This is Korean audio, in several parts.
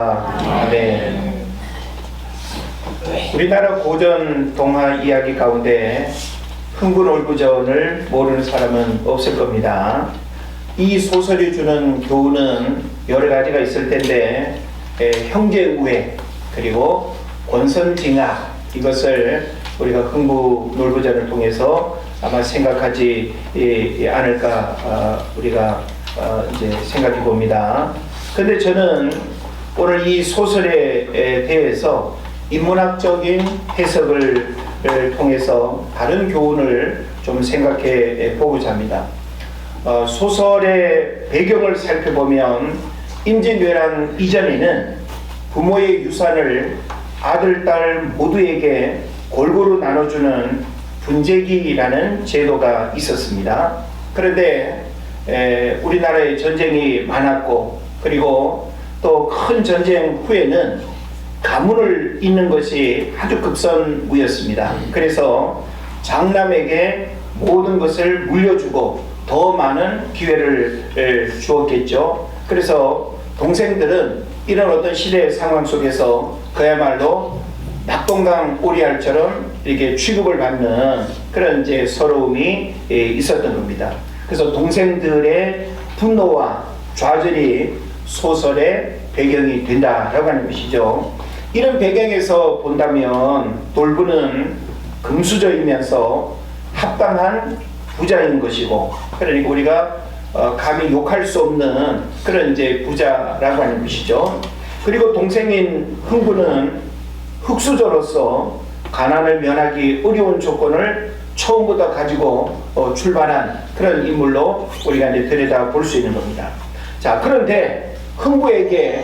아멘. 우리나라 고전 동화 이야기 가운데 흥부놀부전을 모르는 사람은 없을 겁니다. 이 소설이 주는 교훈은 여러 가지가 있을 텐데 형제우애 그리고 권선징악, 이것을 우리가 흥부놀부전을 통해서 아마 생각하지 않을까 우리가 이제 생각해 봅니다. 근데 저는 오늘 이 소설에 대해서 인문학적인 해석을 통해서 다른 교훈을 좀 생각해 보고자 합니다. 소설의 배경을 살펴보면 임진왜란 이전에는 부모의 유산을 아들, 딸 모두에게 골고루 나눠주는 분재기라는 제도가 있었습니다. 그런데 우리나라에 전쟁이 많았고, 그리고 또 큰 전쟁 후에는 가문을 잇는 것이 아주 급선무였습니다. 그래서 장남에게 모든 것을 물려주고 더 많은 기회를 주었겠죠. 그래서 동생들은 이런 어떤 시대의 상황 속에서 그야말로 낙동강 오리알처럼 이렇게 취급을 받는 그런 이제 서러움이 있었던 겁니다. 그래서 동생들의 분노와 좌절이 소설의 배경이 된다라고 하는 것이죠. 이런 배경에서 본다면 놀부는 금수저이면서 합당한 부자인 것이고, 그러니까 우리가 감히 욕할 수 없는 그런 이제 부자라고 하는 것이죠. 그리고 동생인 흥부는 흙수저로서 가난을 면하기 어려운 조건을 처음부터 가지고 출발한 그런 인물로 우리가 이제 들여다 볼 수 있는 겁니다. 자, 그런데 흥부에게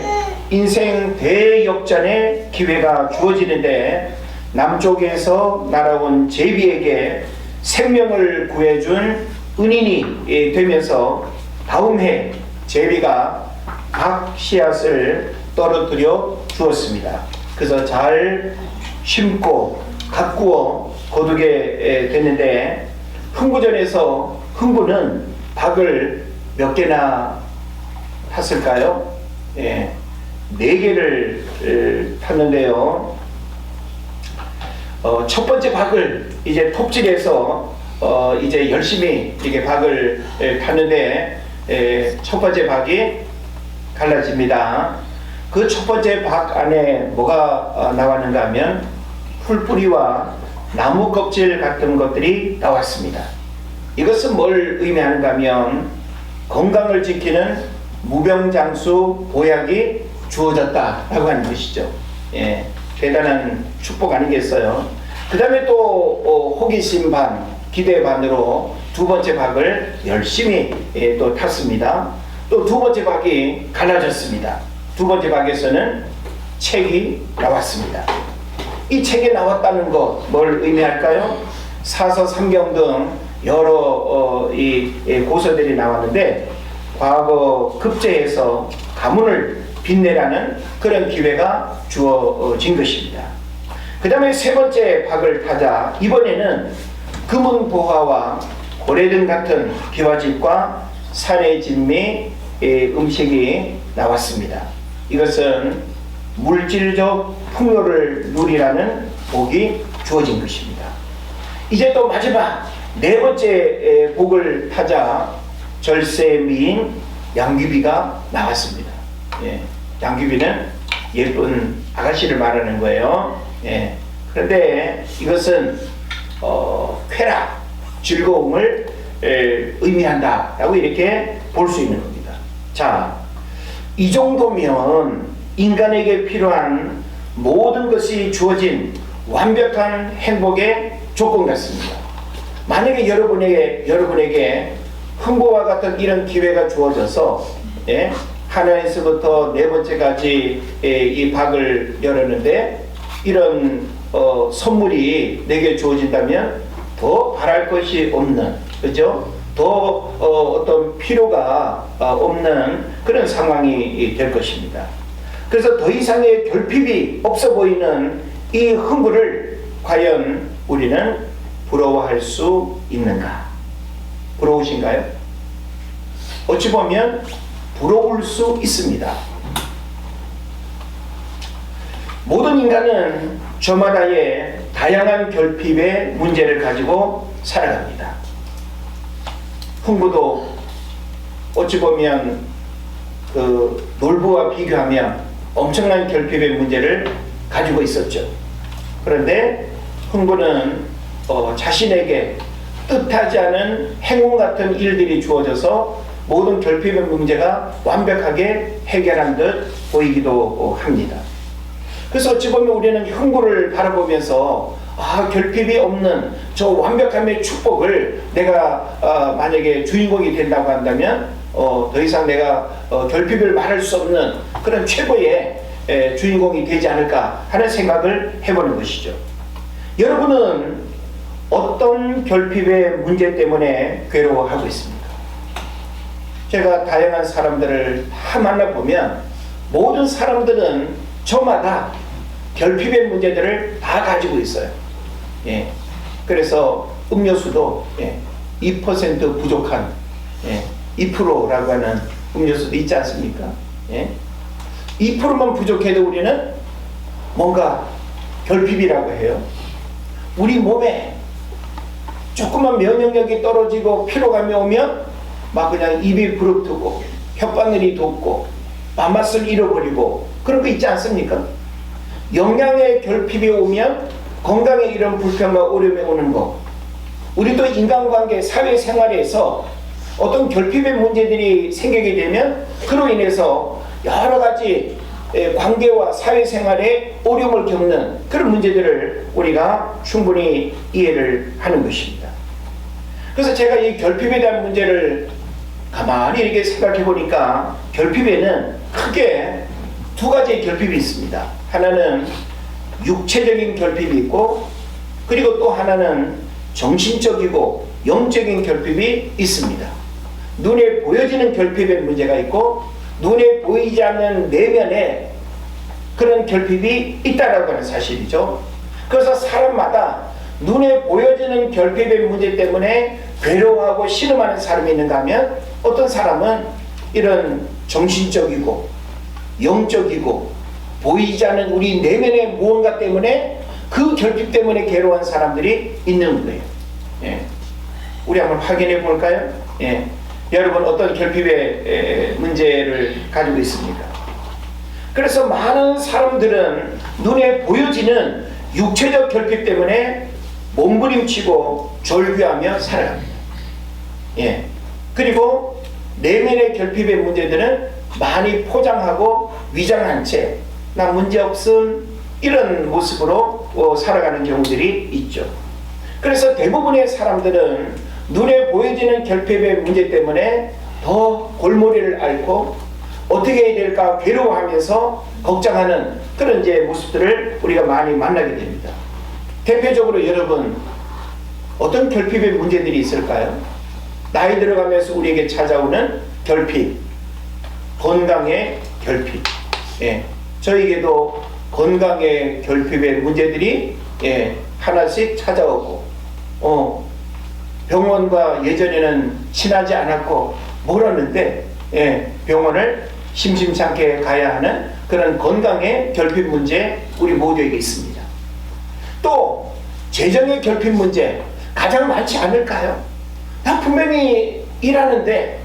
인생 대역전의 기회가 주어지는데 남쪽에서 날아온 제비에게 생명을 구해준 은인이 되면서 다음 해 제비가 박씨앗을 떨어뜨려 주었습니다. 그래서 잘 심고 가꾸어 거두게 됐는데, 흥부전에서 흥부는 박을 몇 개나 탔을까요? 4개를 탔는데요. 첫 번째 박을 이제 톱질해서 이제 열심히 이렇게 박을 탔는데 첫 번째 박이 갈라집니다. 그 첫 번째 박 안에 뭐가 나왔는가 하면 풀뿌리와 나무 껍질 같은 것들이 나왔습니다. 이것은 뭘 의미하는가 하면 건강을 지키는 무병장수 보약이 주어졌다라고 하는 것이죠. 대단한 축복 아니겠어요? 그 다음에 또 호기심 반, 기대 반으로 두 번째 박을 열심히 또 탔습니다. 또 두 번째 박이 갈라졌습니다. 두 번째 박에서는 책이 나왔습니다. 이 책에 나왔다는 것 뭘 의미할까요? 사서, 삼경 등 여러 이 고서들이 나왔는데 과거 급제해서 가문을 빛내라는 그런 기회가 주어진 것입니다. 그 다음에 세 번째 박을 타자 이번에는 금은보화와 고래등 같은 기와집과 산의 진미 음식이 나왔습니다. 이것은 물질적 풍요를 누리라는 복이 주어진 것입니다. 이제 또 마지막 네 번째 복을 타자 절세미인 양귀비가 나왔습니다. 양귀비는 예쁜 아가씨를 말하는 거예요. 그런데 이것은 쾌락, 즐거움을 의미한다라고 이렇게 볼 수 있는 겁니다. 자, 이 정도면 인간에게 필요한 모든 것이 주어진 완벽한 행복의 조건 같습니다. 만약에 여러분에게 흥부와 같은 이런 기회가 주어져서 하나에서부터 네 번째까지 이 박을 열었는데 이런 선물이 내게 주어진다면 더 바랄 것이 없는, 그죠? 더 어떤 필요가 없는 그런 상황이 될 것입니다. 그래서 더 이상의 결핍이 없어 보이는 이 흥부를 과연 우리는 부러워할 수 있는가? 부러우신가요? 어찌 보면 부러울 수 있습니다. 모든 인간은 저마다의 다양한 결핍의 문제를 가지고 살아갑니다. 흥부도 어찌 보면 그 놀부와 비교하면 엄청난 결핍의 문제를 가지고 있었죠. 그런데 흥부는 자신에게 뜻하지 않은 행운 같은 일들이 주어져서 모든 결핍의 문제가 완벽하게 해결한 듯 보이기도 합니다. 그래서 어찌 보면 우리는 흥부를 바라보면서 결핍이 없는 저 완벽함의 축복을 내가 만약에 주인공이 된다고 한다면 더 이상 내가 결핍을 말할 수 없는 그런 최고의 주인공이 되지 않을까 하는 생각을 해보는 것이죠. 여러분은 어떤 결핍의 문제 때문에 괴로워하고 있습니까? 제가 다양한 사람들을 다 만나보면 모든 사람들은 저마다 결핍의 문제들을 다 가지고 있어요. 그래서 음료수도 2% 부족한 2%라고 하는 음료수도 있지 않습니까? 2%만 부족해도 우리는 뭔가 결핍이라고 해요. 우리 몸에 조금만 면역력이 떨어지고 피로감이 오면 막 그냥 입이 부릅뜨고 혓바늘이 돋고 맛맛을 잃어버리고 그런 거 있지 않습니까? 영양의 결핍이 오면 건강에 이런 불편과 어려움이 오는 거. 우리도 인간관계, 사회생활에서 어떤 결핍의 문제들이 생기게 되면 그로 인해서 여러 가지 관계와 사회생활에 어려움을 겪는 그런 문제들을 우리가 충분히 이해를 하는 것입니다. 그래서 제가 이 결핍에 대한 문제를 가만히 이렇게 생각해 보니까 결핍에는 크게 두 가지의 결핍이 있습니다. 하나는 육체적인 결핍이 있고 그리고 또 하나는 정신적이고 영적인 결핍이 있습니다. 눈에 보여지는 결핍의 문제가 있고 눈에 보이지 않는 내면에 그런 결핍이 있다라고 하는 사실이죠. 그래서 사람마다 눈에 보여지는 결핍의 문제 때문에 괴로워하고 신음하는 사람이 있는가 하면 어떤 사람은 이런 정신적이고 영적이고 보이지 않는 우리 내면의 무언가 때문에 그 결핍 때문에 괴로워한 사람들이 있는 거예요. 우리 한번 확인해 볼까요? 여러분 어떤 결핍의 문제를 가지고 있습니까? 그래서 많은 사람들은 눈에 보여지는 육체적 결핍 때문에 몸부림치고 졸귀하며 살아갑니다. 그리고 내면의 결핍의 문제들은 많이 포장하고 위장한 채 나 문제없음 이런 모습으로 살아가는 경우들이 있죠. 그래서 대부분의 사람들은 눈에 보여지는 결핍의 문제 때문에 더 골머리를 앓고 어떻게 해야 될까 괴로워하면서 걱정하는 그런 이제 모습들을 우리가 많이 만나게 됩니다. 대표적으로 여러분 어떤 결핍의 문제들이 있을까요? 나이 들어가면서 우리에게 찾아오는 결핍, 건강의 결핍. 저에게도 건강의 결핍의 문제들이 하나씩 찾아오고 병원과 예전에는 친하지 않았고 멀었는데 병원을 심심찮게 가야 하는 그런 건강의 결핍 문제 우리 모두에게 있습니다. 또 재정의 결핍 문제 가장 많지 않을까요? 나 분명히 일하는데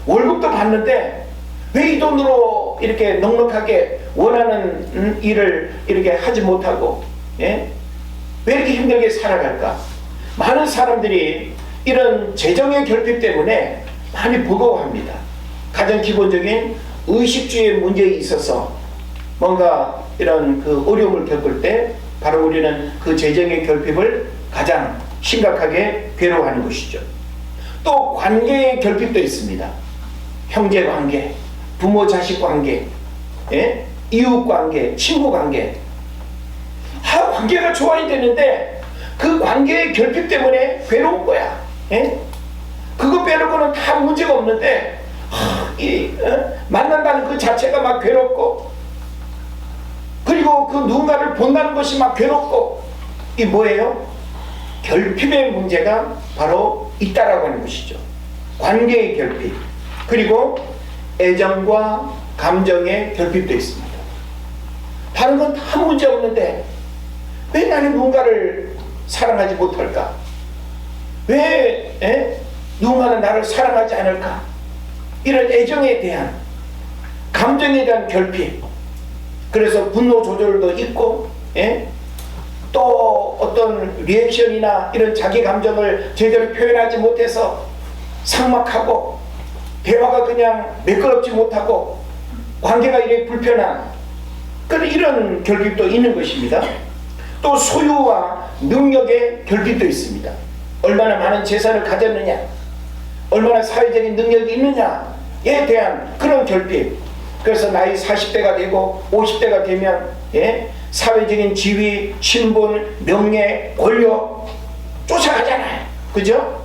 월급도 받는데 왜 이 돈으로 이렇게 넉넉하게 원하는 일을 이렇게 하지 못하고 왜 이렇게 힘들게 살아갈까? 많은 사람들이 이런 재정의 결핍 때문에 많이 버거워합니다. 가장 기본적인 의식주의 문제에 있어서 뭔가 이런 그 어려움을 겪을 때 바로 우리는 그 재정의 결핍을 가장 심각하게 괴로워하는 것이죠. 또 관계의 결핍도 있습니다. 형제 관계, 부모 자식 관계, 이웃 관계, 친구 관계. 관계가 좋아야 되는데 그 관계의 결핍 때문에 괴로운 거야. 그거 빼놓고는 다 문제가 없는데 만난다는 그 자체가 막 괴롭고 그리고 그 누군가를 본다는 것이 막 괴롭고 이 뭐예요? 결핍의 문제가 바로 있다라고 하는 것이죠. 관계의 결핍 그리고 애정과 감정의 결핍도 있습니다. 다른 건 다 문제 없는데 왜 나는 누군가를 사랑하지 못할까? 왜 누군가는 나를 사랑하지 않을까? 이런 애정에 대한, 감정에 대한 결핍, 그래서 분노 조절도 있고, 또 어떤 리액션이나 이런 자기 감정을 제대로 표현하지 못해서 삭막하고 대화가 그냥 매끄럽지 못하고 관계가 이렇게 불편한 그런 이런 결핍도 있는 것입니다. 또 소유와 능력의 결핍도 있습니다. 얼마나 많은 재산을 가졌느냐, 얼마나 사회적인 능력이 있느냐에 대한 그런 결핍. 그래서 나이 40대가 되고 50대가 되면 사회적인 지위, 신분, 명예, 권력 쫓아가잖아요. 그죠?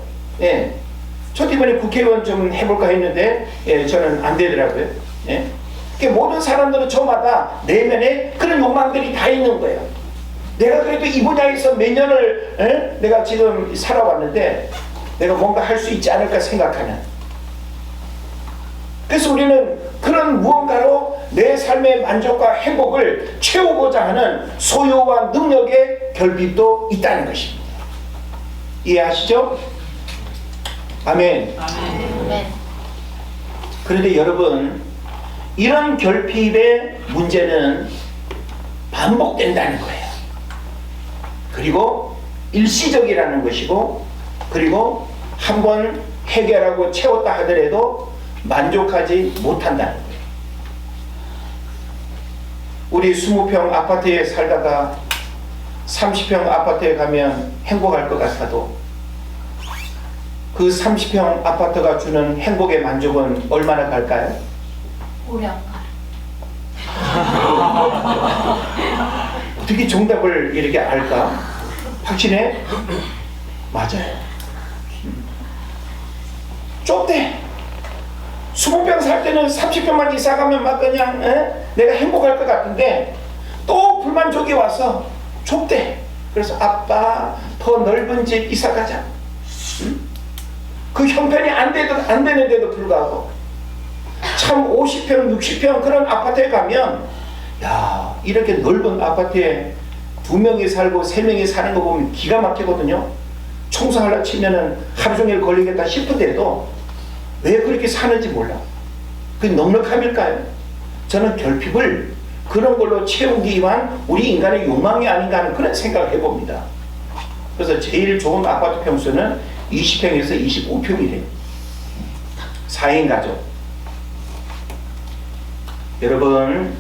저도 이번에 국회의원 좀 해볼까 했는데 저는 안 되더라고요. 모든 사람들은 저마다 내면에 그런 욕망들이 다 있는 거예요. 내가 그래도 이 분야에서 몇 년을 내가 지금 살아왔는데 내가 뭔가 할 수 있지 않을까 생각하는. 그래서 우리는 그런 무언가로 내 삶의 만족과 행복을 채우고자 하는 소유와 능력의 결핍도 있다는 것입니다. 이해하시죠? 아멘. 아멘. 그런데 여러분, 이런 결핍의 문제는 반복된다는 거예요. 그리고 일시적이라는 것이고, 그리고 한번 해결하고 채웠다 하더라도 만족하지 못한다는 거예요. 우리 20평 아파트에 살다가 30평 아파트에 가면 행복할 것 같아도 그 30평 아파트가 주는 행복의 만족은 얼마나 갈까요? 오래 안 가요. 어떻게 정답을 이렇게 알까? 확신해? 맞아요. 좁대. 20평 살 때는 30평만 이사 가면 막 그냥 내가 행복할 것 같은데 또 불만족이 와서 좁대. 그래서 아빠 더 넓은 집 이사 가자. 그 형편이 안 되는데도 불구하고 참 50평, 60평 그런 아파트에 가면 야, 이렇게 넓은 아파트에 2명이 살고 3명이 사는 거 보면 기가 막히거든요. 청소하려 치면은 하루 종일 걸리겠다 싶은데도 왜 그렇게 사는지 몰라. 그게 넉넉함일까요? 저는 결핍을 그런 걸로 채우기 위한 우리 인간의 욕망이 아닌가 하는 그런 생각을 해봅니다. 그래서 제일 좋은 아파트 평수는 20평에서 25평이래요. 4인 가족. 여러분,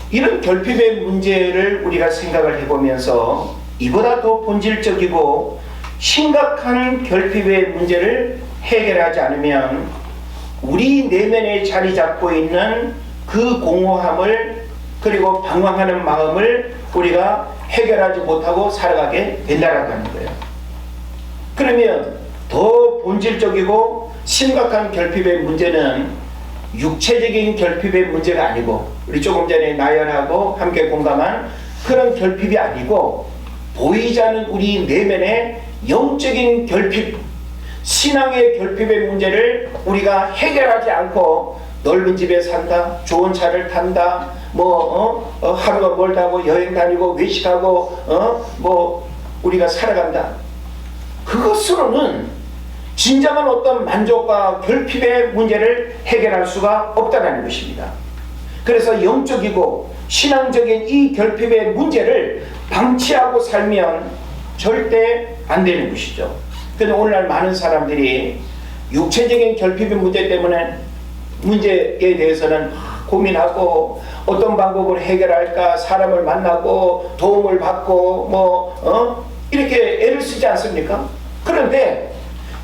이런 결핍의 문제를 우리가 생각을 해보면서 이보다 더 본질적이고 심각한 결핍의 문제를 해결하지 않으면 우리 내면에 자리 잡고 있는 그 공허함을, 그리고 방황하는 마음을 우리가 해결하지 못하고 살아가게 된다라고 하는 거예요. 그러면 더 본질적이고 심각한 결핍의 문제는 육체적인 결핍의 문제가 아니고, 우리 조금 전에 나열하고 함께 공감한 그런 결핍이 아니고, 보이지 않는 우리 내면의 영적인 결핍, 신앙의 결핍의 문제를 우리가 해결하지 않고 넓은 집에 산다, 좋은 차를 탄다, 하루가 멀다고 여행 다니고 외식하고 우리가 살아간다. 그것으로는 진정한 어떤 만족과 결핍의 문제를 해결할 수가 없다는 것입니다. 그래서 영적이고 신앙적인 이 결핍의 문제를 방치하고 살면 절대 안 되는 것이죠. 그런데 오늘날 많은 사람들이 육체적인 결핍의 문제에 대해서는 고민하고 어떤 방법으로 해결할까, 사람을 만나고 도움을 받고 이렇게 애를 쓰지 않습니까? 그런데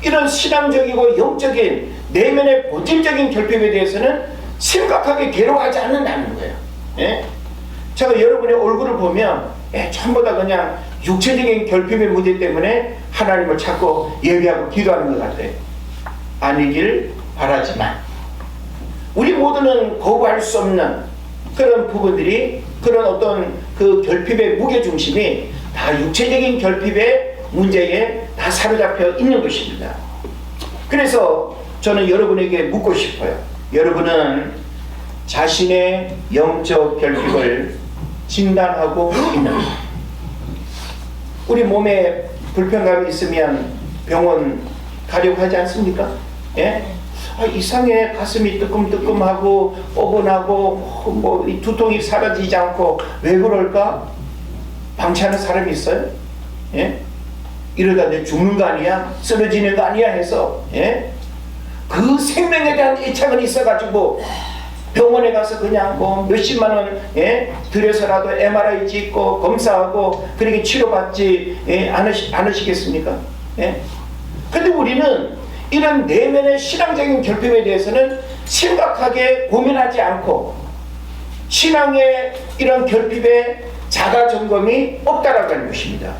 이런 신앙적이고 영적인 내면의 본질적인 결핍에 대해서는 심각하게 괴로워하지 않는다는 거예요. 제가 여러분의 얼굴을 보면 전부 다 그냥 육체적인 결핍의 문제 때문에 하나님을 찾고 예배하고 기도하는 것 같아요. 아니길 바라지만 우리 모두는 거부할 수 없는 그런 부분들이, 그런 어떤 그 결핍의 무게중심이 다 육체적인 결핍의 문제에 다 사로잡혀 있는 것입니다. 그래서 저는 여러분에게 묻고 싶어요. 여러분은 자신의 영적 결핍을 진단하고 있는 거예요. 우리 몸에 불편감이 있으면 병원 가려고 하지 않습니까? 예? 이상해, 가슴이 뜨끔뜨끔하고 뻐근하고 뭐 이 두통이 사라지지 않고 왜 그럴까? 방치하는 사람이 있어요? 예? 이러다 내 죽는 거 아니야? 쓰러지는 거 아니야? 해서 예? 그 생명에 대한 애착은 있어가지고 병원에 가서 그냥 뭐 몇십만 원 예? 들여서라도 MRI 찍고 검사하고 그렇게 치료받지 예? 않으시겠습니까? 예? 근데 우리는 이런 내면의 신앙적인 결핍에 대해서는 심각하게 고민하지 않고 신앙의 이런 결핍에 자가 점검이 없다라고 하는 것입니다.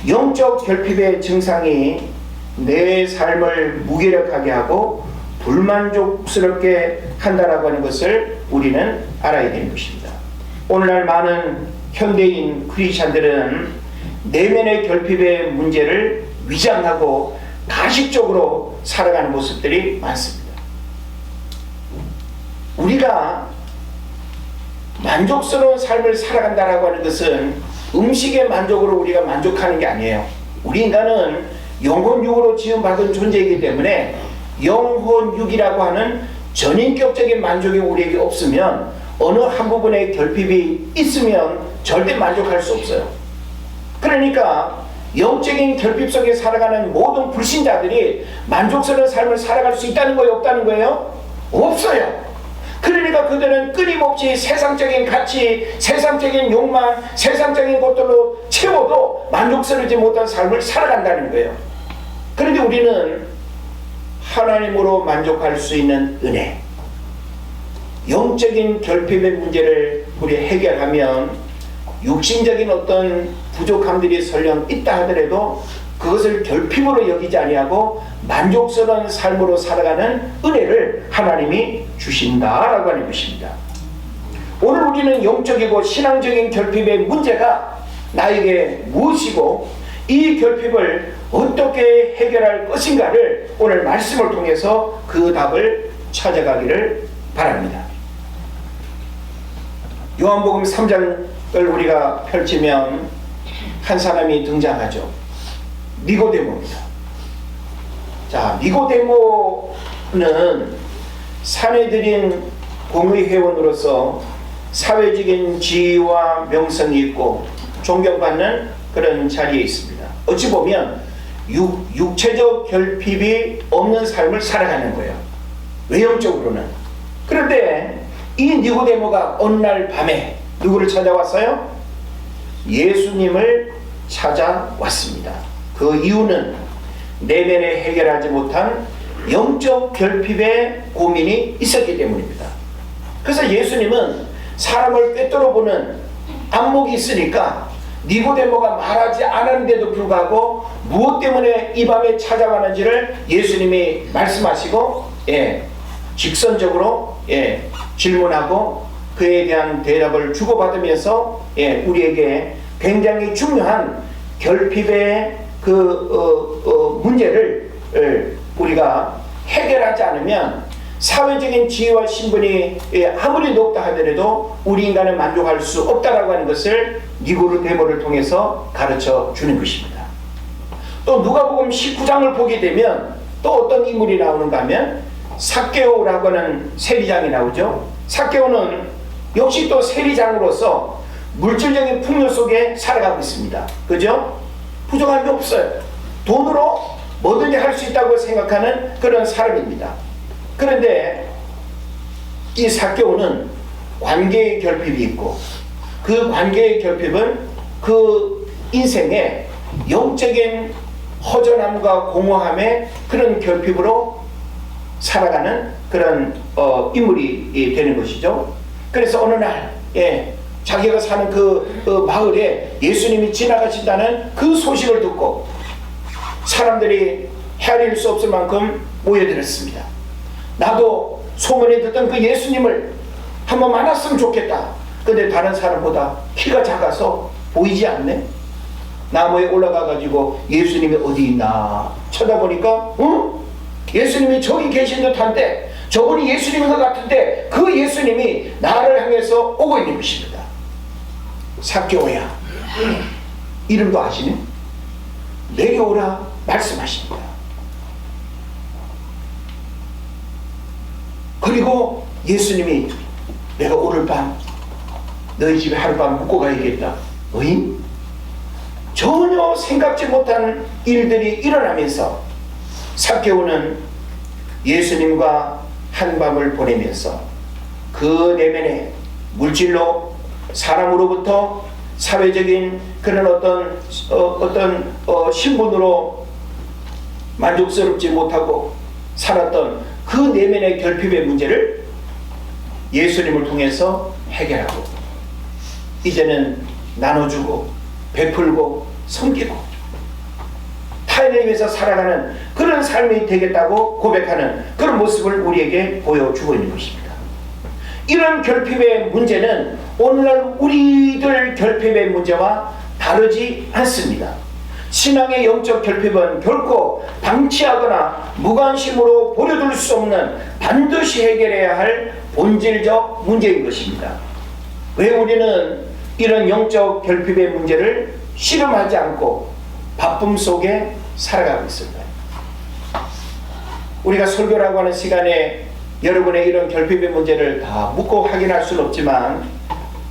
영적 결핍의 증상이 내 삶을 무기력하게 하고 불만족스럽게 한다라고 하는 것을 우리는 알아야 되는 것입니다. 오늘날 많은 현대인 크리스찬들은 내면의 결핍의 문제를 위장하고 가식적으로 살아가는 모습들이 많습니다. 우리가 만족스러운 삶을 살아간다라고 하는 것은 음식의 만족으로 우리가 만족하는 게 아니에요. 우리 인간은 영혼육으로 지음받은 존재이기 때문에 영혼육이라고 하는 전인격적인 만족이 우리에게 없으면 어느 한 부분에 결핍이 있으면 절대 만족할 수 없어요. 그러니까 영적인 결핍 속에 살아가는 모든 불신자들이 만족스러운 삶을 살아갈 수 있다는 거예요? 없다는 거예요? 없어요. 그러니까 그들은 끊임없이 세상적인 가치, 세상적인 욕망, 세상적인 것들로 채워도 만족스러우지 못한 삶을 살아간다는 거예요. 그런데 우리는 하나님으로 만족할 수 있는 은혜, 영적인 결핍의 문제를 우리 해결하면 육신적인 어떤 부족함들이 설령 있다 하더라도 그것을 결핍으로 여기지 아니하고 만족스러운 삶으로 살아가는 은혜를 하나님이 주신다라고 하는 것입니다. 오늘 우리는 영적이고 신앙적인 결핍의 문제가 나에게 무엇이고 이 결핍을 어떻게 해결할 것인가를 오늘 말씀을 통해서 그 답을 찾아가기를 바랍니다. 요한복음 3장을 우리가 펼치면 한 사람이 등장하죠. 니고데모입니다. 자, 니고데모는 사내들인 공의회원으로서 사회적인 지위와 명성이 있고 존경받는 그런 자리에 있습니다. 어찌 보면 육체적 결핍이 없는 삶을 살아가는 거예요. 외형적으로는. 그런데 이 니고데모가 어느 날 밤에 누구를 찾아왔어요? 예수님을 찾아왔습니다. 그 이유는 내면에 해결하지 못한 영적 결핍의 고민이 있었기 때문입니다. 그래서 예수님은 사람을 꿰뚫어 보는 안목이 있으니까 니고데모가 말하지 않았는데도 불구하고 무엇 때문에 이 밤에 찾아왔는지를 예수님이 말씀하시고 직선적으로 질문하고 그에 대한 대답을 주고받으면서 우리에게 굉장히 중요한 결핍의 문제를 우리가 해결하지 않으면 사회적인 지위와 신분이 아무리 높다 하더라도 우리 인간은 만족할 수 없다라고 하는 것을 니고데모를 통해서 가르쳐 주는 것입니다. 또 누가복음 19장을 보게 되면 또 어떤 인물이 나오는가 하면 삭개오라고 하는 세리장이 나오죠. 삭개오는 역시 또 세리장으로서 물질적인 풍요 속에 살아가고 있습니다. 그죠? 부족함이 없어요. 돈으로 뭐든지 할 수 있다고 생각하는 그런 사람입니다. 그런데 이 삭개오는 관계의 결핍이 있고 그 관계의 결핍은 그 인생의 영적인 허전함과 공허함의 그런 결핍으로 살아가는 그런 인물이 되는 것이죠. 그래서 어느 날 자기가 사는 그 마을에 예수님이 지나가신다는 그 소식을 듣고 사람들이 헤아릴 수 없을 만큼 모여들었습니다. 나도 소문에 듣던 그 예수님을 한번 만났으면 좋겠다. 근데 다른 사람보다 키가 작아서 보이지 않네. 나무에 올라가 가지고 예수님이 어디 있나 쳐다보니까 예수님이 저기 계신 듯한데 저분이 예수님인 것 같은데 그 예수님이 나를 향해서 오고 있는 것입니다. 삭개오야, 이름도 아시네? 내려오라 말씀하십니다. 그리고 예수님이 내가 오늘 밤 너희 집에 하룻밤 묵고 가야겠다. 어잉? 전혀 생각지 못한 일들이 일어나면서 삭개오는 예수님과 한밤을 보내면서 그 내면에 물질로 사람으로부터 사회적인 그런 어떤 신분으로 만족스럽지 못하고 살았던 그 내면의 결핍의 문제를 예수님을 통해서 해결하고 이제는 나눠주고 베풀고 섬기고 타인을 위해서 살아가는 그런 삶이 되겠다고 고백하는 그런 모습을 우리에게 보여주고 있는 것입니다. 이런 결핍의 문제는 오늘날 우리들 결핍의 문제와 다르지 않습니다. 신앙의 영적 결핍은 결코 방치하거나 무관심으로 버려둘 수 없는 반드시 해결해야 할 본질적 문제인 것입니다. 왜 우리는 이런 영적 결핍의 문제를 씨름하지 않고 바쁨 속에 살아가고 있을까요? 우리가 설교라고 하는 시간에 여러분의 이런 결핍의 문제를 다 묻고 확인할 수는 없지만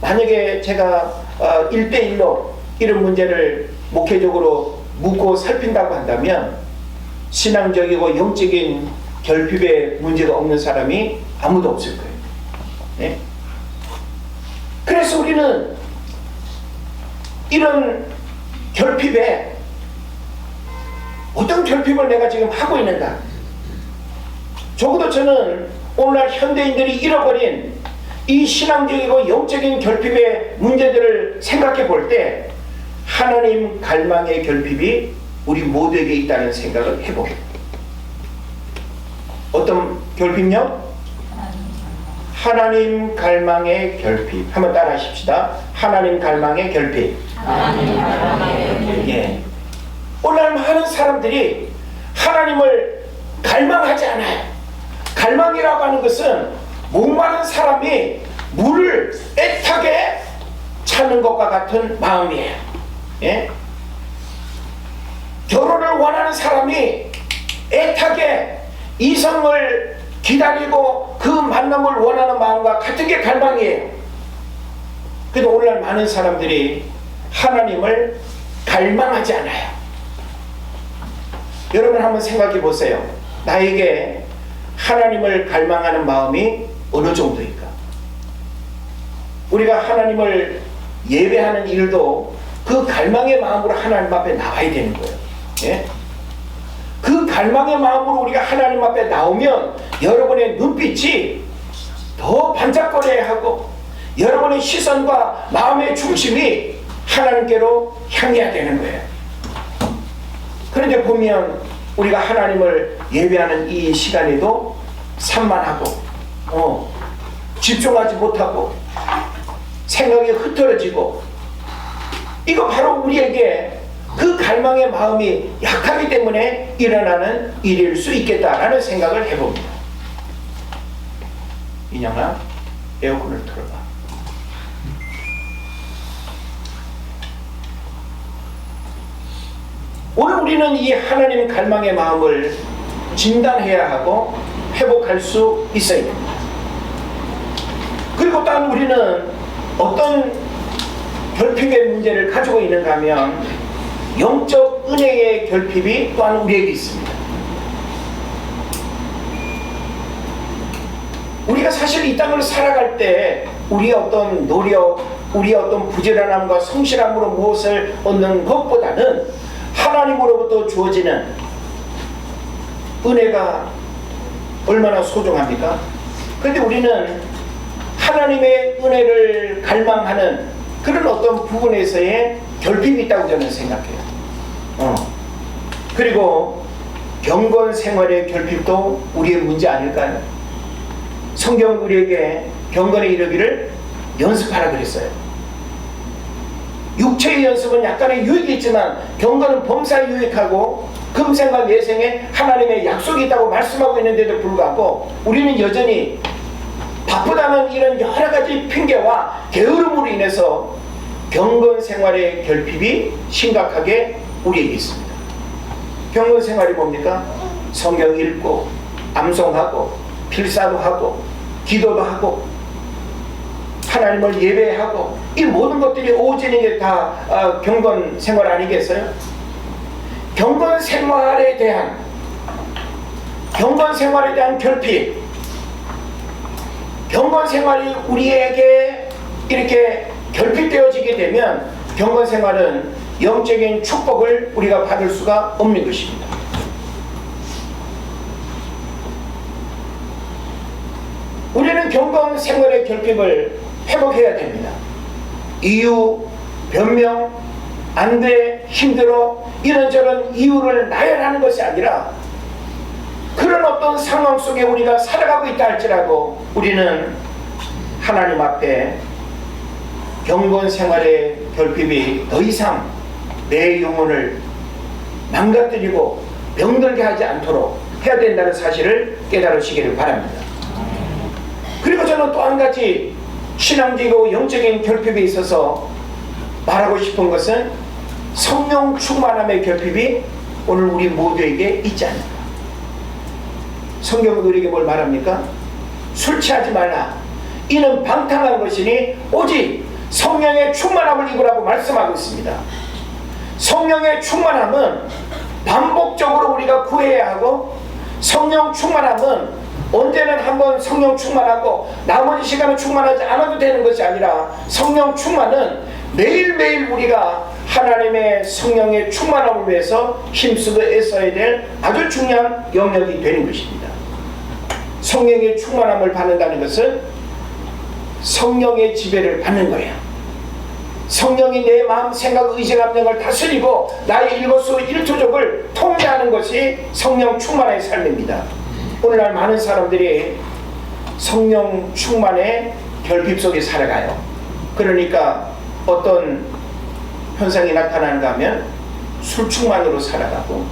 만약에 제가 1대1로 이런 문제를 목회적으로 묻고 살핀다고 한다면 신앙적이고 영적인 결핍의 문제가 없는 사람이 아무도 없을 거예요. 네? 그래서 우리는 이런 결핍에 어떤 결핍을 내가 지금 하고 있는가? 적어도 저는 오늘날 현대인들이 잃어버린 이 신앙적이고 영적인 결핍의 문제들을 생각해 볼 때 하나님 갈망의 결핍이 우리 모두에게 있다는 생각을 해보게. 어떤 결핍요? 하나님 갈망의 결핍. 한번 따라 하십시다. 하나님 갈망의 결핍. 하나님 갈망의 결핍. 예. 오늘날 많은 사람들이 하나님을 갈망하지 않아요. 갈망이라고 하는 것은 목마른 사람이 물을 애타게 찾는 것과 같은 마음이에요. 예? 결혼을 원하는 사람이 애타게 이성을 기다리고 그 만남을 원하는 마음과 같은 게 갈망이에요. 그런데 오늘날 많은 사람들이 하나님을 갈망하지 않아요. 여러분 한번 생각해 보세요. 나에게 하나님을 갈망하는 마음이 어느 정도일까? 우리가 하나님을 예배하는 일도 그 갈망의 마음으로 하나님 앞에 나와야 되는 거예요. 예? 그 갈망의 마음으로 우리가 하나님 앞에 나오면 여러분의 눈빛이 더 반짝거려야 하고 여러분의 시선과 마음의 중심이 하나님께로 향해야 되는 거예요. 그런데 보면 우리가 하나님을 예배하는 이 시간에도 산만하고 집중하지 못하고 생각이 흐트러지고 이거 바로 우리에게 그 갈망의 마음이 약하기 때문에 일어나는 일일 수 있겠다라는 생각을 해봅니다. 인형아, 에어컨을 틀어봐. 오늘 우리는 이 하나님 갈망의 마음을 진단해야 하고 회복할 수 있어야 됩니다. 그리고 또한 우리는 어떤 결핍의 문제를 가지고 있는가 하면 영적 은혜의 결핍이 또한 우리에게 있습니다. 우리가 사실 이 땅을 살아갈 때 우리의 어떤 노력, 우리의 어떤 부지런함과 성실함으로 무엇을 얻는 것보다는 하나님으로부터 주어지는 은혜가 얼마나 소중합니까? 그런데 우리는 하나님의 은혜를 갈망하는 그런 어떤 부분에서의 결핍이 있다고 저는 생각해요. 그리고 경건 생활의 결핍도 우리의 문제 아닐까요? 성경 우리에게 경건에 이르기를 연습하라 그랬어요. 육체의 연습은 약간의 유익이 있지만 경건은 범사에 유익하고 금생과 내생에 하나님의 약속이 있다고 말씀하고 있는데도 불구하고 우리는 여전히 바쁘다는 이런 여러 가지 핑계와 게으름으로 인해서 경건 생활의 결핍이 심각하게 우리에게 있습니다. 경건 생활이 뭡니까? 성경 읽고 암송하고 필사도 하고 기도도 하고 하나님을 예배하고 이 모든 것들이 오전에 다 경건 생활 아니겠어요? 경건 생활에 대한 결핍, 경건 생활이 우리에게 이렇게 결핍되어지게 되면 경건 생활은 영적인 축복을 우리가 받을 수가 없는 것입니다. 우리는 경건 생활의 결핍을 회복해야 됩니다. 이유, 변명, 안 돼, 힘들어, 이런저런 이유를 나열하는 것이 아니라 그런 어떤 상황 속에 우리가 살아가고 있다 할지라도 우리는 하나님 앞에 경건 생활의 결핍이 더 이상 내 영혼을 망가뜨리고 병들게 하지 않도록 해야 된다는 사실을 깨달으시기를 바랍니다. 그리고 저는 또 한 가지 신앙적이고 영적인 결핍에 있어서 말하고 싶은 것은 성령 충만함의 결핍이 오늘 우리 모두에게 있지 않는가. 성경은 우리에게 뭘 말합니까? 술 취하지 말라. 이는 방탕한 것이니 오직 성령의 충만함을 입으라고 말씀하고 있습니다. 성령의 충만함은 반복적으로 우리가 구해야 하고, 성령 충만함은 언제는 한번 성령 충만하고 나머지 시간은 충만하지 않아도 되는 것이 아니라, 성령 충만은 매일매일 우리가 하나님의 성령의 충만함을 위해서 힘쓰고 애써야 될 아주 중요한 영역이 되는 것입니다. 성령의 충만함을 받는다는 것은 성령의 지배를 받는 거예요. 성령이 내 마음, 생각, 의지, 감정을 다스리고 나의 일거수일투족을 통제하는 것이 성령 충만의 삶입니다. 오늘날 많은 사람들이 성령 충만의 결핍 속에 살아가요. 그러니까 어떤 현상이 나타나는가 하면 술 충만으로 살아가고,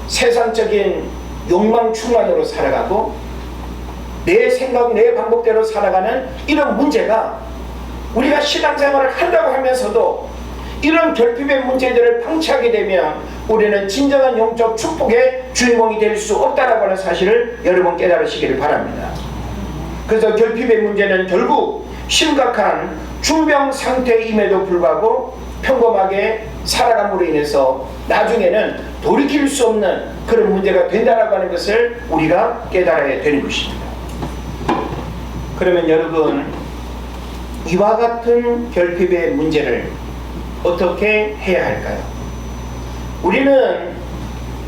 세상적인 욕망 충만으로 살아가고, 내 생각, 내 방법대로 살아가는 이런 문제가, 우리가 신앙생활을 한다고 하면서도 이런 결핍의 문제들을 방치하게 되면 우리는 진정한 영적 축복의 주인공이 될 수 없다라고 하는 사실을 여러분 깨달으시기를 바랍니다. 그래서 결핍의 문제는 결국 심각한 중병 상태임에도 불구하고 평범하게 살아감으로 인해서 나중에는 돌이킬 수 없는 그런 문제가 된다라고 하는 것을 우리가 깨달아야 되는 것입니다. 그러면 여러분, 이와 같은 결핍의 문제를 어떻게 해야 할까요? 우리는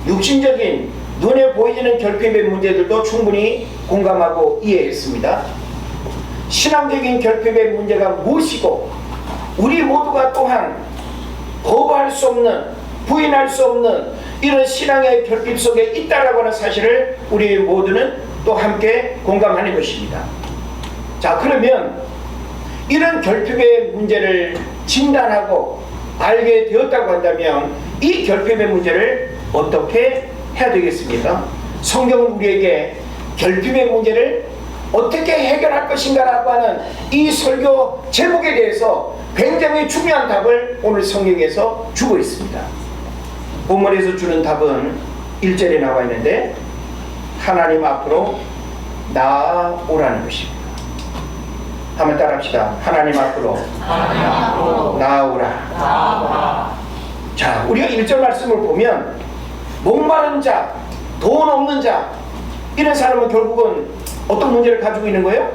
육신적인 눈에 보이는 결핍의 문제들도 충분히 공감하고 이해했습니다. 신앙적인 결핍의 문제가 무엇이고, 우리 모두가 또한 거부할 수 없는, 부인할 수 없는 이런 신앙의 결핍 속에 있다라고 하는 사실을 우리 모두는 또 함께 공감하는 것입니다. 자, 그러면 이런 결핍의 문제를 진단하고 알게 되었다고 한다면 이 결핍의 문제를 어떻게 해야 되겠습니까? 성경은 우리에게 결핍의 문제를 어떻게 해결할 것인가라고 하는 이 설교 제목에 대해서 굉장히 중요한 답을 오늘 성경에서 주고 있습니다. 본문에서 주는 답은 1절에 나와 있는데, 하나님 앞으로 나아오라는 것입니다. 한번 따라합시다. 하나님 앞으로 나아오라. 자, 우리가 1절 말씀을 보면 목마른 자, 돈 없는 자, 이런 사람은 결국은 어떤 문제를 가지고 있는 거예요?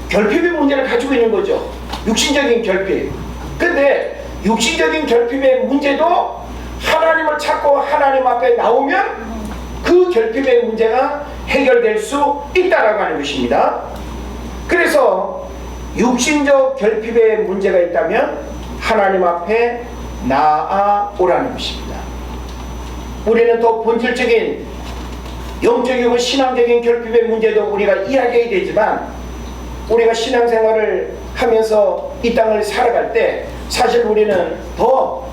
결핍의 문제를 가지고 있는 거죠. 육신적인 결핍. 근데 육신적인 결핍의 문제도 하나님을 찾고 하나님 앞에 나오면 그 결핍의 문제가 해결될 수 있다라고 하는 것입니다. 그래서 육신적 결핍의 문제가 있다면 하나님 앞에 나아오라는 것입니다. 우리는 더 본질적인 영적이고 신앙적인 결핍의 문제도 우리가 이야기해야 되지만, 우리가 신앙생활을 하면서 이 땅을 살아갈 때 사실 우리는 더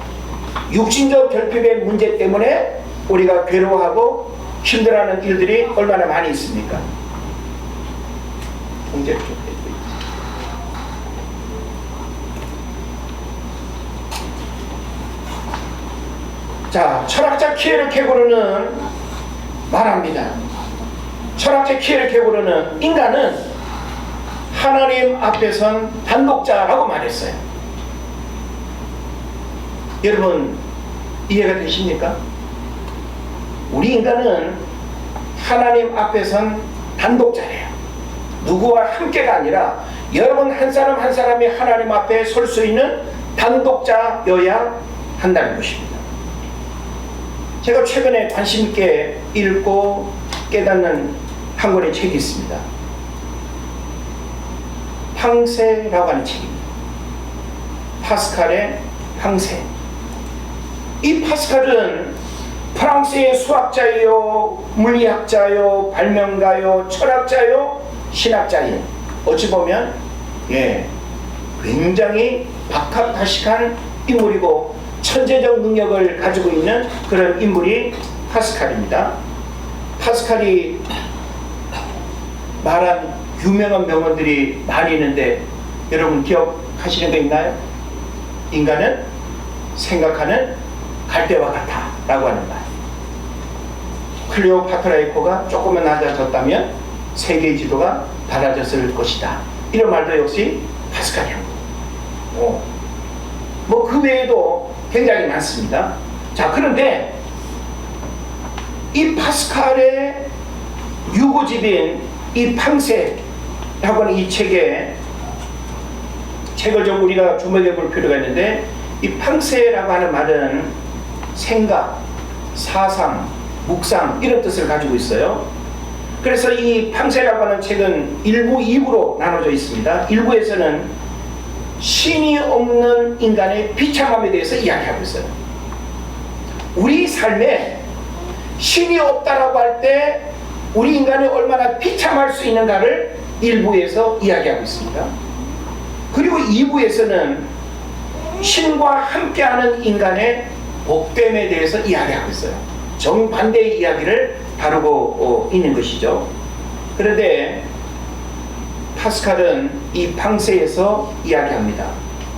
육신적 결핍의 문제 때문에 우리가 괴로워하고 힘들어하는 일들이 얼마나 많이 있습니까? 자, 철학자 키에르케고르는 말합니다. 철학자 키에르케고르는 인간은 하나님 앞에선 단독자라고 말했어요. 여러분 이해가 되십니까? 우리 인간은 하나님 앞에선 단독자래요. 누구와 함께가 아니라 여러분 한 사람 한 사람이 하나님 앞에 설 수 있는 단독자여야 한다는 것입니다. 제가 최근에 관심 있게 읽고 깨닫는 한 권의 책이 있습니다. 팡세라고 하는 책입니다. 파스칼의 팡세. 이 파스칼은 프랑스의 수학자요, 물리학자요, 발명가요, 철학자요, 신학자요. 어찌 보면 굉장히 박학다식한 인물이고 천재적 능력을 가지고 있는 그런 인물이 파스칼입니다. 파스칼이 말한 유명한 명언들이 많이 있는데 여러분 기억하시는 거 있나요? 인간은 생각하는 갈대와 같아 라고 하는 말. 클레오파트라의 코가 조금만 낮아졌다면 세계의 지도가 달라졌을 것이다. 이런 말도 역시 파스칼이야. 뭐 그 외에도 굉장히 많습니다. 자, 그런데 이 파스칼의 유고집인 이 팡세라고 하는 이 책을 좀 우리가 주목해 볼 필요가 있는데, 이 팡세라고 하는 말은 생각, 사상, 묵상 이런 뜻을 가지고 있어요. 그래서 이 팡세라고 하는 책은 1부, 2부로 나눠져 있습니다. 1부에서는 신이 없는 인간의 비참함에 대해서 이야기하고 있어요. 우리 삶에 신이 없다라고 할 때 우리 인간이 얼마나 비참할 수 있는가를 1부에서 이야기하고 있습니다. 그리고 2부에서는 신과 함께하는 인간의 복됨에 대해서 이야기하고 있어요. 정반대의 이야기를 다루고 있는 것이죠. 그런데 파스칼은 이 팡세에서 이야기합니다.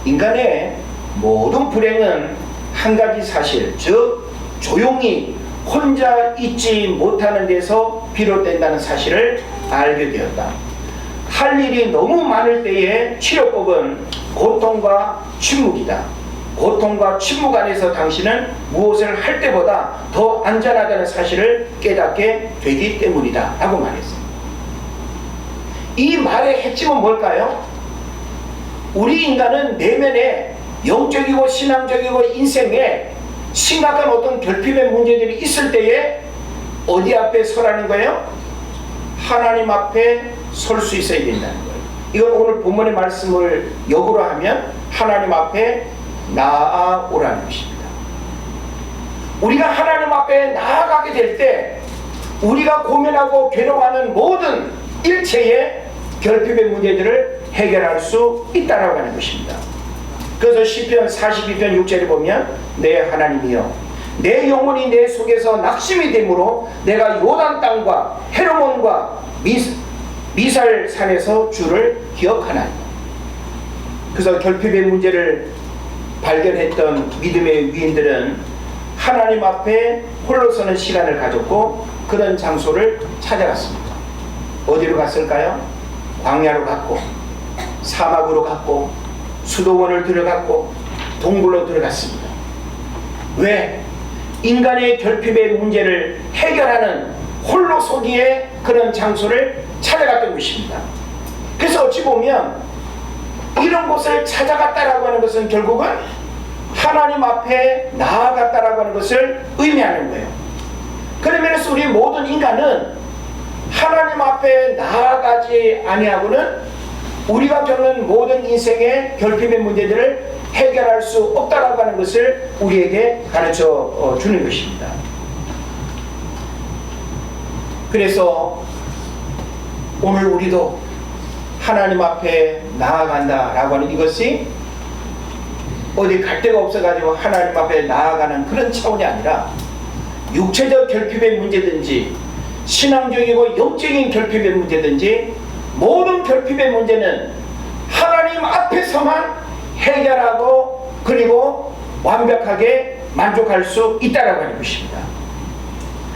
인간의 모든 불행은 한 가지 사실, 즉 조용히 혼자 있지 못하는 데서 비롯된다는 사실을 알게 되었다. 할 일이 너무 많을 때의 치료법은 고통과 침묵이다. 고통과 침묵 안에서 당신은 무엇을 할 때보다 더 안전하다는 사실을 깨닫게 되기 때문이다 라고 말했어요. 이 말의 핵심은 뭘까요? 우리 인간은 내면에 영적이고 신앙적이고 인생에 심각한 어떤 결핍의 문제들이 있을 때에 어디 앞에 서라는 거예요? 하나님 앞에 설 수 있어야 된다는 거예요. 이건 오늘 본문의 말씀을 역으로 하면 하나님 앞에 나아오라는 것입니다. 우리가 하나님 앞에 나아가게 될 때 우리가 고민하고 괴로워하는 모든 일체의 결핍의 문제들을 해결할 수 있다라고 하는 것입니다. 그래서 시편 42편 6절에 보면 내 하나님이여 내 영혼이 내 속에서 낙심이 되므로 내가 요단 땅과 헤르몬과 미살산에서 주를 기억하나니. 그래서 결핍의 문제를 발견했던 믿음의 위인들은 하나님 앞에 홀로 서는 시간을 가졌고 그런 장소를 찾아갔습니다. 어디로 갔을까요? 광야로 갔고 사막으로 갔고 수도원을 들어갔고 동굴로 들어갔습니다. 왜? 인간의 결핍의 문제를 해결하는 홀로 서기에 그런 장소를 찾아갔던 것입니다. 그래서 어찌 보면 이런 곳을 찾아갔다라고 하는 것은 결국은 하나님 앞에 나아갔다라고 하는 것을 의미하는 거예요. 그런 면에서 우리 모든 인간은 하나님 앞에 나아가지 아니하고는 우리가 겪는 모든 인생의 결핍의 문제들을 해결할 수 없다라고 하는 것을 우리에게 가르쳐 주는 것입니다. 그래서 오늘 우리도 하나님 앞에 나아간다라고 하는 이것이 어디 갈 데가 없어가지고 하나님 앞에 나아가는 그런 차원이 아니라 육체적 결핍의 문제든지 신앙적이고 영적인 결핍의 문제든지 모든 결핍의 문제는 하나님 앞에서만 해결하고 그리고 완벽하게 만족할 수 있다라고 하는 것입니다.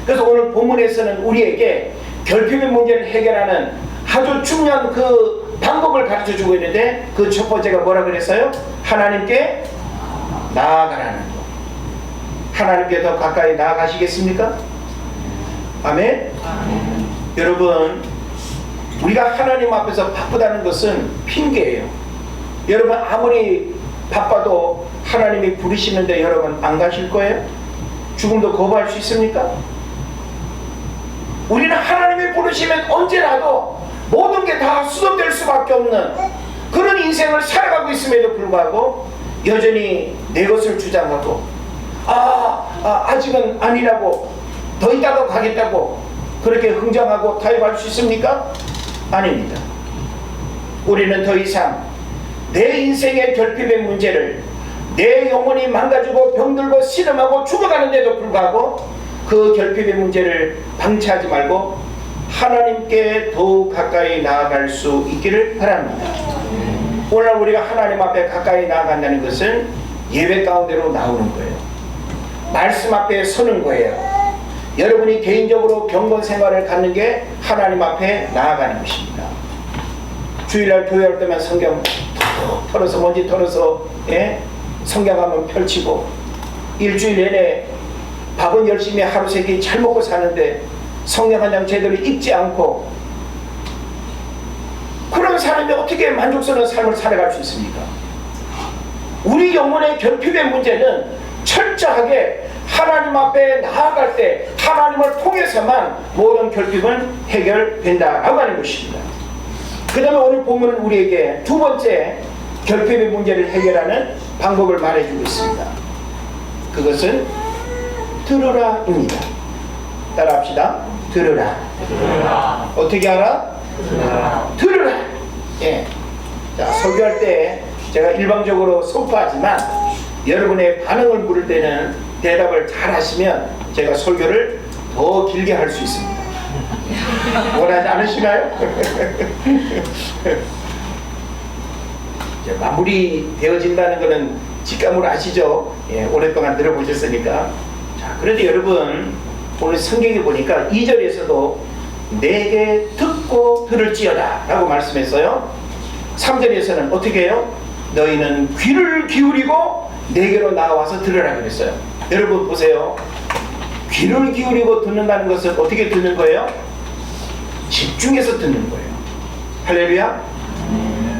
그래서 오늘 본문에서는 우리에게 결핍의 문제를 해결하는 아주 중요한 그 방법을 가르쳐 주고 있는데, 그 첫 번째가 뭐라 그랬어요? 하나님께 나아가라는 것. 하나님께 더 가까이 나아가시겠습니까? 아멘? 여러분, 우리가 하나님 앞에서 바쁘다는 것은 핑계예요. 여러분, 아무리 바빠도 하나님이 부르시는데 여러분 안 가실 거예요? 죽음도 거부할 수 있습니까? 우리는 하나님이 부르시면 언제라도 모든 게 다 수습될 수밖에 없는 그런 인생을 살아가고 있음에도 불구하고 여전히 내 것을 주장하고 아직은 아니라고, 더 있다가 가겠다고 그렇게 흥정하고 타협할 수 있습니까? 아닙니다. 우리는 더 이상 내 인생의 결핍의 문제를 내 영혼이 망가지고 병들고 신음하고 죽어가는데도 불구하고 그 결핍의 문제를 방치하지 말고 하나님께 더욱 가까이 나아갈 수 있기를 바랍니다. 오늘 우리가 하나님 앞에 가까이 나아간다는 것은 예배 가운데로 나오는 거예요. 말씀 앞에 서는 거예요. 여러분이 개인적으로 경건 생활을 갖는 게 하나님 앞에 나아가는 것입니다. 주일날 교회 올 때만 성경 털어서 먼지 털어서 성경 한번 펼치고, 일주일 내내 밥은 열심히 하루 세 끼 잘 먹고 사는데 성경 한 장 제대로 읽지 않고, 그런 사람이 어떻게 만족스러운 삶을 살아갈 수 있습니까? 우리 영혼의 결핍의 문제는 철저하게 하나님 앞에 나아갈 때 하나님을 통해서만 모든 결핍은 해결된다라고 하는 것입니다. 그 다음에 오늘 본문은 우리에게 두 번째 결핍의 문제를 해결하는 방법을 말해주고 있습니다. 그것은 들으라입니다. 따라합시다. 들으라. 어떻게 알아? 들으라. 예. 자, 설교할 때 제가 일방적으로 선포하지만 여러분의 반응을 물을 때는 대답을 잘 하시면 제가 설교를 더 길게 할 수 있습니다. 원하지 않으시나요? 마무리 되어진다는 것은 직감으로 아시죠? 예, 오랫동안 들어보셨으니까. 자, 그런데 여러분, 오늘 성경에 보니까 2절에서도 내게 듣고 들을지어다 라고 말씀했어요. 3절에서는 어떻게 해요? 너희는 귀를 기울이고 내게로 나와서 들으라 그랬어요. 여러분 보세요. 귀를 기울이고 듣는다는 것은 어떻게 듣는 거예요? 집중해서 듣는 거예요. 할렐루야.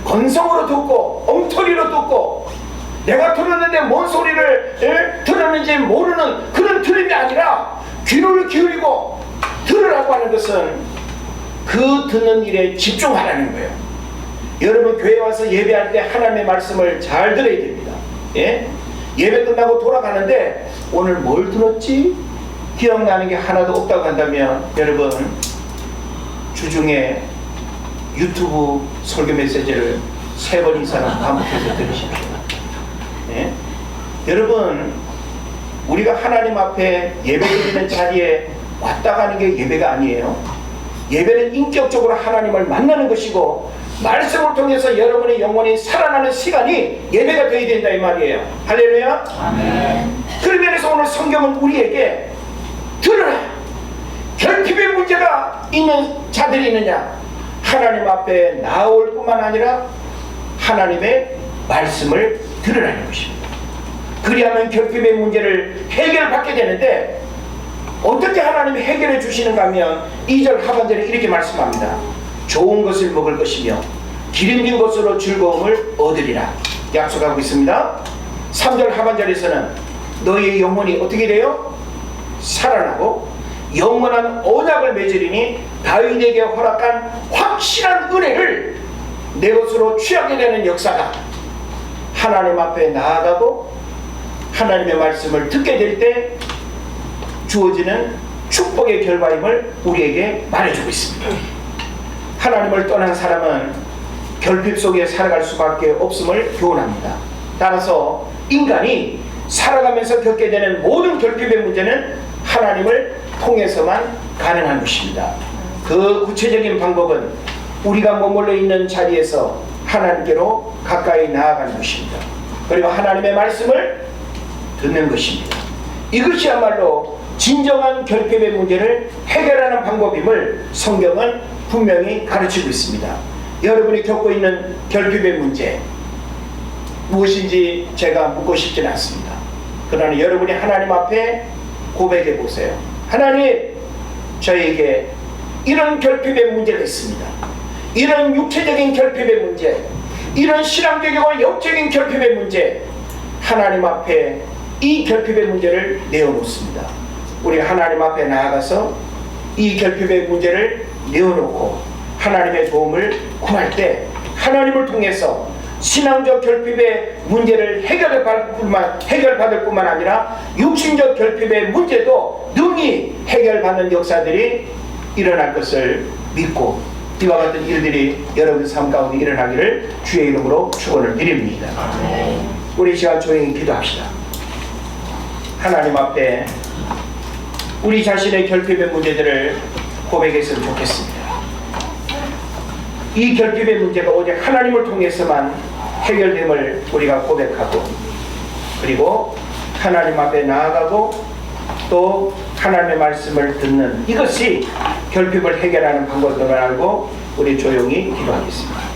건성으로 듣고 엉터리로 듣고 내가 들었는데 뭔 소리를 들었는지 모르는 그런 들음이 아니라 귀를 기울이고 들으라고 하는 것은 그 듣는 일에 집중하라는 거예요. 여러분 교회 와서 예배할 때 하나님의 말씀을 잘 들어야 됩니다. 예? 예배 끝나고 돌아가는데 오늘 뭘 들었지? 기억나는 게 하나도 없다고 한다면 여러분 주중에 유튜브 설교 메시지를 3번 이상 반복해서 들으십시오. 예? 여러분 우리가 하나님 앞에 예배드리는 자리에 왔다 가는 게 예배가 아니에요. 예배는 인격적으로 하나님을 만나는 것이고 말씀을 통해서 여러분의 영혼이 살아나는 시간이 예배가 되어야 된다 이 말이에요. 할렐루야. 아멘. 그런 면에서 오늘 성경은 우리에게 들으라. 결핍의 문제가 있는 자들이 있느냐, 하나님 앞에 나올 뿐만 아니라 하나님의 말씀을 들으라는 것입니다. 그리하면 결핍의 문제를 해결받게 되는데 어떻게 하나님이 해결해 주시는가 하면 2절 하반절에 이렇게 말씀합니다. 좋은 것을 먹을 것이며 기름진 것으로 즐거움을 얻으리라 약속하고 있습니다. 3절 하반절에서는 너희의 영혼이 어떻게 돼요? 살아나고 영원한 언약을 맺으리니 다윗에게 허락한 확실한 은혜를 내 것으로 취하게 되는 역사가 하나님 앞에 나아가고 하나님의 말씀을 듣게 될 때 주어지는 축복의 결과임을 우리에게 말해주고 있습니다. 하나님을 떠난 사람은 결핍 속에 살아갈 수밖에 없음을 교훈합니다. 따라서 인간이 살아가면서 겪게 되는 모든 결핍의 문제는 하나님을 통해서만 가능한 것입니다. 그 구체적인 방법은 우리가 머물러 있는 자리에서 하나님께로 가까이 나아가는 것입니다. 그리고 하나님의 말씀을 듣는 것입니다. 이것이야말로 진정한 결핍의 문제를 해결하는 방법임을 성경은 분명히 가르치고 있습니다. 여러분이 겪고 있는 결핍의 문제 무엇인지 제가 묻고 싶지는 않습니다. 그러나 여러분이 하나님 앞에 고백해 보세요. 하나님, 저에게 이런 결핍의 문제가 있습니다. 이런 육체적인 결핍의 문제, 이런 신앙적이고 영적인 결핍의 문제, 하나님 앞에 이 결핍의 문제를 내어놓습니다. 우리 하나님 앞에 나아가서 이 결핍의 문제를 내어놓고 하나님의 도움을 구할 때 하나님을 통해서 신앙적 결핍의 문제를 해결받을 뿐만 아니라 육신적 결핍의 문제도 능히 해결받는 역사들이 일어날 것을 믿고 이와 같은 일들이 여러분 삶 가운데 일어나기를 주의 이름으로 축원을 드립니다. 우리 시간 조용히 기도합시다. 하나님 앞에 우리 자신의 결핍의 문제들을 고백했으면 좋겠습니다. 이 결핍의 문제가 오직 하나님을 통해서만 해결됨을 우리가 고백하고, 그리고 하나님 앞에 나아가고 또 하나님의 말씀을 듣는 이것이 결핍을 해결하는 방법임을 알고 우리 조용히 기도하겠습니다.